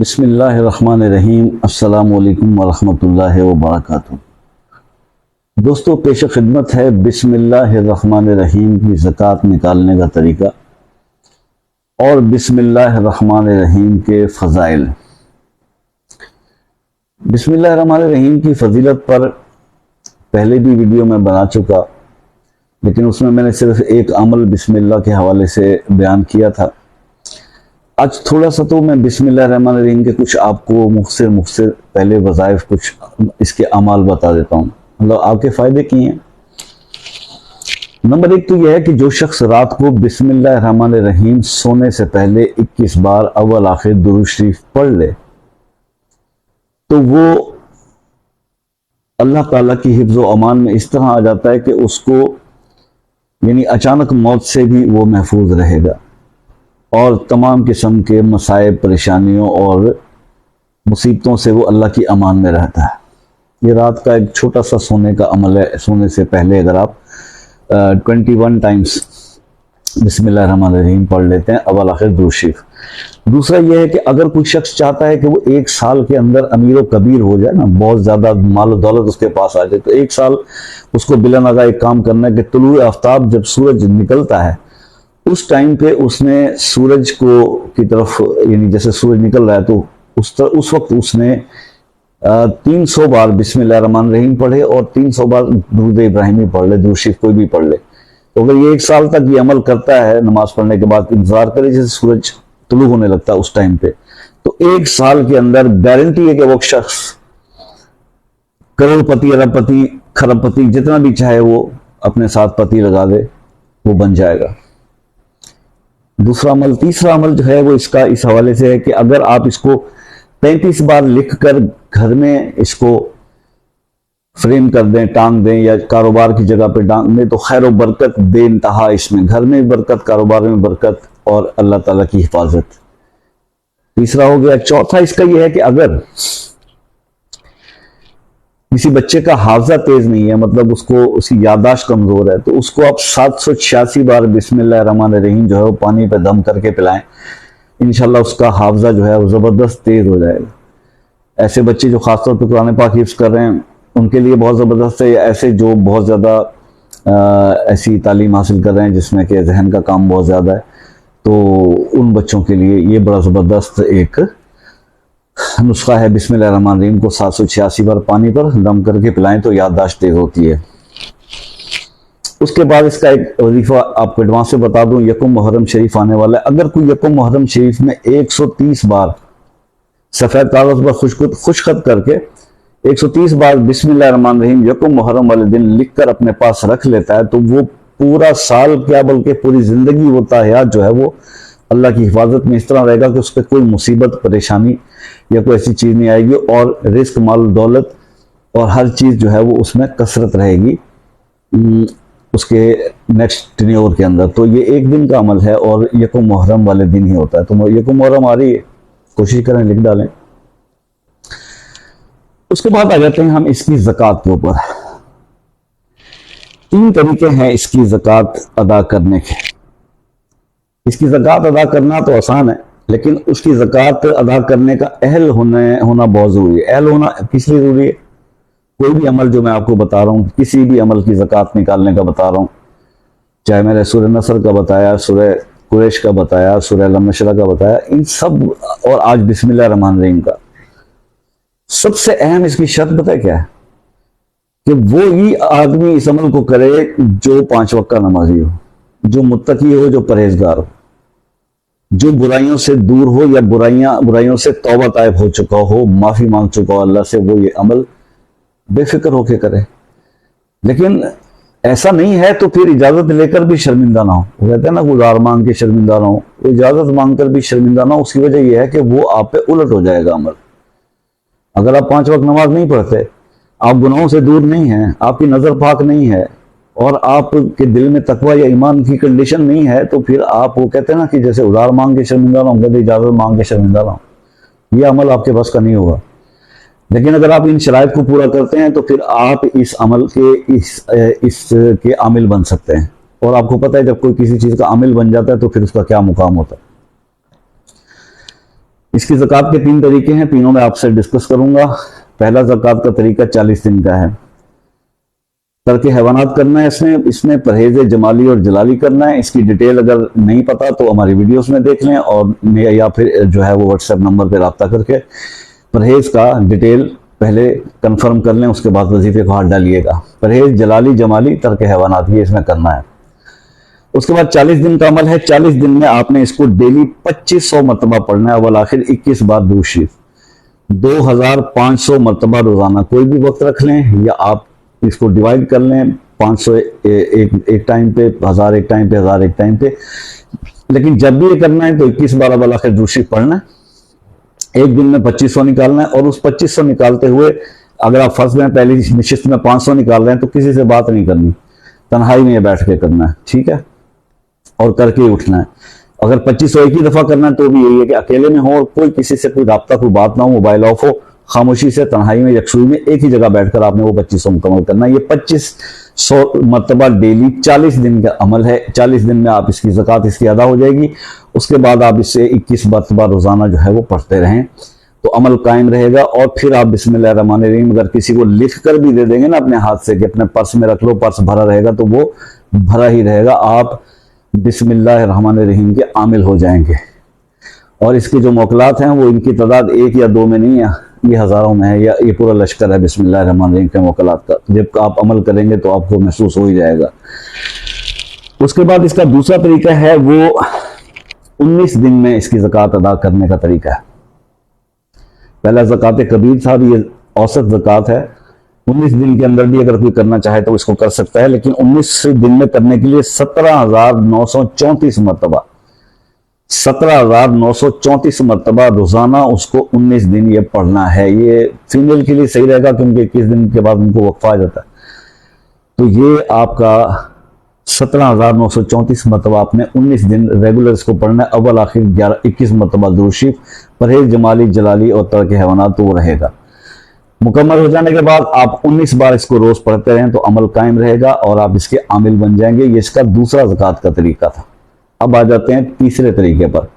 बिस्मिल्लाहिर्रहमानिर्रहीम। अस्सलामुअलैकुम वरहमतुल्लाहि वबरकातुहू। दोस्तों, पेश खिदमत है बिस्मिल्लाहिर्रहमानिर्रहीम की ज़कात निकालने का तरीका और बिस्मिल्लाहिर्रहमानिर्रहीम के फ़ज़ाइल। बिस्मिल्लाहिर्रहमानिर्रहीम की फ़जीलत पर पहले भी वीडियो में बना चुका, लेकिन उसमें मैंने सिर्फ एक अमल बिस्मिल्लाह के हवाले से बयान किया था। आज थोड़ा सा तो मैं बिस्मिल्लाहिर्रहमानिर्रहीम के कुछ आपको मुख्तसर पहले वज़ाइफ कुछ इसके अमाल बता देता हूँ, मतलब आपके फ़ायदे की हैं। नंबर एक तो यह है कि जो शख्स रात को बिस्मिल्लाहिर्रहमानिर्रहीम सोने से पहले 21 बार अव्वल आखिर दुरूद शरीफ पढ़ ले तो वो अल्लाह ताला की हिफ्ज़ व अमान में इस तरह आ जाता है कि उसको यानी अचानक मौत से भी वो महफूज रहेगा और तमाम किस्म के मसाइब, परेशानियों और मुसीबतों से वो अल्लाह की अमान में रहता है। ये रात का एक छोटा सा सोने का अमल है। सोने से पहले अगर आप 21 टाइम्स बिस्मिल्लाहिर्रहमानिर्रहीम पढ़ लेते हैं अव्वल आखिर दुरूद शरीफ। दूसरा यह है कि अगर कोई शख्स चाहता है कि वो 1 साल के अंदर अमीर व कबीर हो जाए ना, बहुत ज़्यादा माल दौलत उसके पास आ जाए, तो 1 साल उसको बिला नगा एक काम करना है कि तुलुए आफ्ताब जब सूरज निकलता है उस टाइम पे उसने सूरज को की तरफ, यानी जैसे सूरज निकल रहा है तो उस वक्त उसने 300 बार बिस्मिल्लाहिर्रहमानिर्रहीम पढ़े और 300 बार दुरूद इब्राहिमी पढ़ ले, दुरूद शरीफ कोई भी पढ़ ले। तो अगर ये 1 साल तक ये अमल करता है, नमाज पढ़ने के बाद इंतजार करे जैसे सूरज तुलू होने लगता है उस टाइम पे, तो 1 साल के अंदर गारंटी है कि वो शख्स करोड़पति, अरबपति, खरबपति जितना भी चाहे वो अपने साथ पति लगा दे, वो बन जाएगा। दूसरा अमल, तीसरा अमल जो है वो इसका इस हवाले से है कि अगर आप इसको 35 बार लिख कर घर में इसको फ्रेम कर दें, टांग दें या कारोबार की जगह पे टांग दें तो खैर व बरकत बेइंतहा, इसमें घर में बरकत, कारोबार में बरकत और अल्लाह ताला की हिफाजत। तीसरा हो गया। चौथा इसका यह है कि अगर किसी बच्चे का हाफजा तेज नहीं है, मतलब उसको उसकी याददाश्त कमजोर है, तो उसको आप 786 बार बिस्मिल्लाहिर्रहमानिर्रहीम जो है वो पानी पे दम करके पिलाएं, इंशाल्लाह उसका हाफजा जो है वो जबरदस्त तेज हो जाएगा। ऐसे बच्चे जो खासतौर पर कुरान पाक हिफ्ज़ कर रहे हैं उनके लिए बहुत ज़बरदस्त है। ऐसे जो बहुत ज़्यादा ऐसी तालीम हासिल कर रहे हैं जिसमें कि जहन का काम बहुत ज़्यादा है, तो उन बच्चों के लिए ये बड़ा ज़बरदस्त एक नुस्खा है। बिस्मिल्लाहिर्रहमानिर्रहीम को 786 बार पानी पर दम करके पिलाएं तो याददाश्त तेज होती है। उसके बाद इसका एक वजीफा आपको एडवांस से बता दूं, यकुम मुहर्रम शरीफ आने वाला है। अगर कोई यकुम मुहर्रम शरीफ में 130 बार सफ़ेद कागज पर खुशखत करके 130 बार बिस्मिल्लाहिर्रहमानिर्रहीम यकुम मुहर्रम वाले दिन लिख कर अपने पास रख लेता है तो वो पूरा साल क्या बल्कि पूरी जिंदगी वो ताहयात जो है वो अल्लाह की हिफाजत में इस तरह रहेगा कि उस पर कोई मुसीबत, परेशानी या कोई ऐसी चीज़ नहीं आएगी और रिस्क, माल दौलत और हर चीज़ जो है वो उसमें कसरत रहेगी उसके नेक्स्ट टेन्योर के अंदर। तो ये एक दिन का अमल है और यकुम मुहर्रम वाले दिन ही होता है। तो यकुम मुहर्रम आ रही है, कोशिश करें लिख डालें। उसके बाद आ जाते हैं हम इसकी ज़कात के ऊपर। 3 तरीके हैं इसकी ज़कात अदा करने के। इसकी ज़कात अदा करना तो आसान है, लेकिन उसकी ज़कात अदा करने का अहल होना बहुत ज़रूरी है। अहल होना किस लिए ज़रूरी है? कोई भी अमल जो मैं आपको बता रहा हूँ, किसी भी अमल की ज़कात निकालने का बता रहा हूँ, चाहे मैंने सूरह नसर का बताया, सूरह कुरैश का बताया, सूरह लम नशरा का बताया, इन सब और आज बिस्मिल्लाहिर्रहमानिर्रहीम का, सबसे अहम इसकी शर्त पता है क्या है? कि वो ही आदमी इस अमल को करे जो 5 वक्त का नमाजी हो, जो मुत्तकी हो, जो परहेजगार हो, जो बुराइयों से दूर हो या बुराइयों से तौबा ताइब हो चुका हो, माफी मांग चुका हो अल्लाह से, वो ये अमल बेफिक्र होके करे। लेकिन ऐसा नहीं है तो फिर इजाजत लेकर भी शर्मिंदा ना हो। वो कहते हैं ना, उधार मांग के शर्मिंदा ना हो, इजाजत मांग कर भी शर्मिंदा ना हो। उसकी वजह यह है कि वो आप पे उलट हो जाएगा अमल। अगर आप 5 वक्त नमाज नहीं पढ़ते, आप गुनाहों से दूर नहीं हैं, आपकी नजर पाक नहीं है और आपके दिल में तकवा या ईमान की कंडीशन नहीं है, तो फिर आप, वो कहते हैं ना कि जैसे उधार मांग के शर्मिंदा ना हो, इजाजत मांग के शर्मिंदा ना हो, यह अमल आपके बस का नहीं होगा। लेकिन अगर आप इन शराइत को पूरा करते हैं तो फिर आप इस अमल के इसके आमिल बन सकते हैं। और आपको पता है जब कोई किसी चीज का आमिल बन जाता है तो फिर उसका क्या मुकाम होता है। इसकी ज़कात के 3 तरीके हैं, तीनों मैं आपसे डिस्कस करूंगा। पहला ज़कात का तरीका 40 दिन का है। तर्क हैवानात करना है, इसमें परहेज जमाली और जलाली करना है। इसकी डिटेल अगर नहीं पता तो हमारी वीडियोस में देख लें, और या फिर जो है वो व्हाट्सएप नंबर पर रब्ता करके परहेज का डिटेल पहले कंफर्म कर लें, उसके बाद वजीफे को हाथ डालिएगा। परहेज जलाली जमाली तर्क हैवानात ये इसमें करना है। उसके बाद 40 दिन का अमल है। 40 दिन में आपने इसको डेली 2500 मरतबा पढ़ना है, अवल आखिर 21 बार दुरूद शरीफ, 2500 मरतबा रोजाना। कोई भी वक्त रख लें या आप इसको डिवाइड कर लें, 500 एक टाइम पे, 1000 एक टाइम पे, 1000 एक टाइम पे, लेकिन जब भी ये करना है तो 21 बार अवल आखिर दुरूद शरीफ पढ़ना है। एक दिन में 2500 निकालना है, और उस 2500 निकालते हुए अगर आप फर्स्ट में पहली निशिस्त में 500 निकाल रहे हैं तो किसी से बात नहीं करनी, तन्हाई में बैठ के करना है, ठीक है, और करके ही उठना है। अगर 2500 एक ही दफा करना है तो भी यही है कि अकेले में हो और कोई किसी से कोई राब्ता, कोई बात ना हो, मोबाइल ऑफ हो, खामोशी से तन्हाई में यकसुई में एक ही जगह बैठकर आपने वो 2500 मुकम्मल करना है। ये 2500 मरतबा डेली 40 दिन का अमल है। 40 दिन में आप इसकी ज़कात इसकी अदा हो जाएगी। उसके बाद आप इससे 21 मरतबा रोजाना जो है वो पढ़ते रहें तो अमल कायम रहेगा। और फिर आप बिस्मिल्लाहिर्रहमानिर्रहीम अगर किसी को लिख कर भी दे देंगे ना अपने हाथ से कि अपने पर्स में रख लो, पर्स भरा रहेगा, तो वो भरा ही रहेगा। आप बिस्मिल्लाहिर्रहमानिर्रहीम के आमिल हो जाएंगे। और इसके जो मौकलात हैं वो इनकी तादाद 1 या 2 में नहीं है, ये हज़ारों में है, या ये पूरा लश्कर है बिस्मिल्लाहिर्रहमानिर्रहीम के मौकलात का। जब आप अमल करेंगे तो आपको महसूस हो ही जाएगा। उसके बाद इसका दूसरा तरीका है वो 19 दिन में इसकी ज़कात अदा करने का तरीका है। पहला ज़कात कबीर था, ये औसत ज़कात है। 19 दिन के अंदर भी अगर कोई करना चाहे तो इसको कर सकता है, लेकिन 19 दिन में करने के लिए 17,934 मरतबा 17,934 मरतबा रोजाना उसको 19 दिन ये पढ़ना है। ये फीमेल के लिए सही रहेगा क्योंकि 21 दिन के बाद उनको वक्फा आ जाता है। तो ये आपका 17,934 मरतबा आपने 19 दिन रेगुलर इसको पढ़ना है। अव्वल आखिर 21 मरतबा दुरूद शरीफ, परहेज जमाली जलाली और तर्क हैवानात तो वो रहेगा। मुकम्मल हो जाने के बाद आप 19 बार इसको रोज पढ़ते रहें तो अमल कायम रहेगा और आप इसके आमिल बन जाएंगे। ये इसका दूसरा ज़कात का तरीका था। अब आ जाते हैं तीसरे तरीके पर,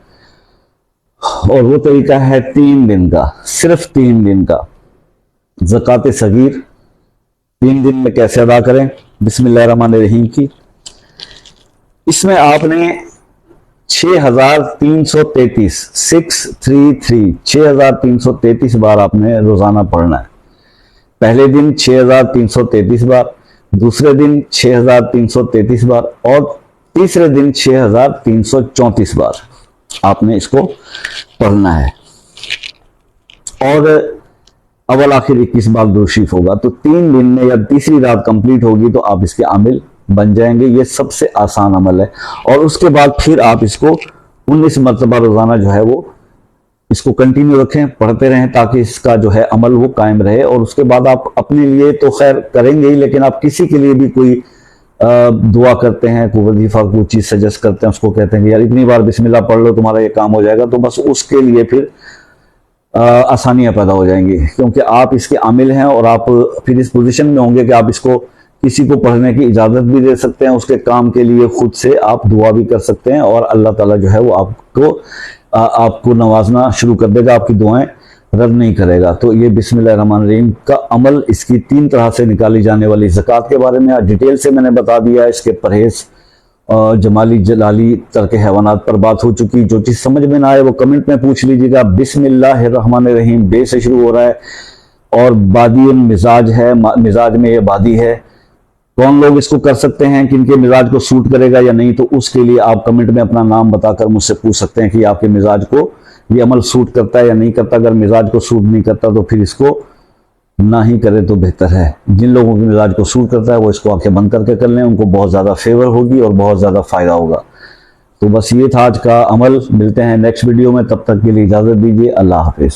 और वो तरीका है 3 दिन का, सिर्फ 3 दिन का ज़कात सगीर। 3 दिन में कैसे अदा करें बिस्मिल्लाहिर्रहमानिर्रहीम की। इसमें आपने 6,333 बार आपने रोजाना पढ़ना है। पहले दिन 6,333 बार, दूसरे दिन 6,333 बार और तीसरे दिन 6,334 बार आपने इसको पढ़ना है। और अव्वल आखिर 21 बार दुरूद शरीफ होगा। तो 3 दिन में या तीसरी रात कंप्लीट होगी तो आप इसके आमिल बन जाएंगे। ये सबसे आसान अमल है। और उसके बाद फिर आप इसको 19 मरतबा रोजाना जो है वो इसको कंटिन्यू रखें, पढ़ते रहें ताकि इसका जो है अमल वो कायम रहे। और उसके बाद आप अपने लिए तो खैर करेंगे ही, लेकिन आप किसी के लिए भी कोई दुआ करते हैं, कोई वजीफा कोई चीज सजेस्ट करते हैं, उसको कहते हैं कि यार इतनी बार बिस्मिल्लाह पढ़ लो तुम्हारा ये काम हो जाएगा, तो बस उसके लिए फिर आसानियां पैदा हो जाएंगी क्योंकि आप इसके आमिल हैं। और आप फिर इस पोजीशन में होंगे कि आप इसको किसी को पढ़ने की इजाजत भी दे सकते हैं, उसके काम के लिए खुद से आप दुआ भी कर सकते हैं और अल्लाह ताला जो है वो आपको नवाजना शुरू कर देगा, आपकी दुआएं रद्द नहीं करेगा। तो ये बिस्मिल्लाहिर्रहमानिर्रहीम का अमल, इसकी 3 तरह से निकाली जाने वाली ज़कात के बारे में डिटेल से मैंने बता दिया। इसके परहेज जमाली जलाली तर्क हैवानात पर बात हो चुकी। जो चीज़ समझ में ना आए वो कमेंट में पूछ लीजिएगा। बिस्मिल्लाहिर्रहमानिर्रहीम बे से शुरू हो रहा है और बादी मिजाज है, मिजाज में ये बादी है। कौन लोग इसको कर सकते हैं, किनके मिजाज को सूट करेगा या नहीं, तो उसके लिए आप कमेंट में अपना नाम बताकर मुझसे पूछ सकते हैं कि आपके मिजाज को ये अमल सूट करता है या नहीं करता। अगर मिजाज को सूट नहीं करता तो फिर इसको ना ही करे तो बेहतर है। जिन लोगों के मिजाज को सूट करता है वो इसको आंखें बंद करके कर लें, उनको बहुत ज़्यादा फेवर होगी और बहुत ज़्यादा फ़ायदा होगा। तो बस ये था आज का अमल। मिलते हैं नेक्स्ट वीडियो में, तब तक के लिए इजाज़त दीजिए। अल्लाह हाफिज़।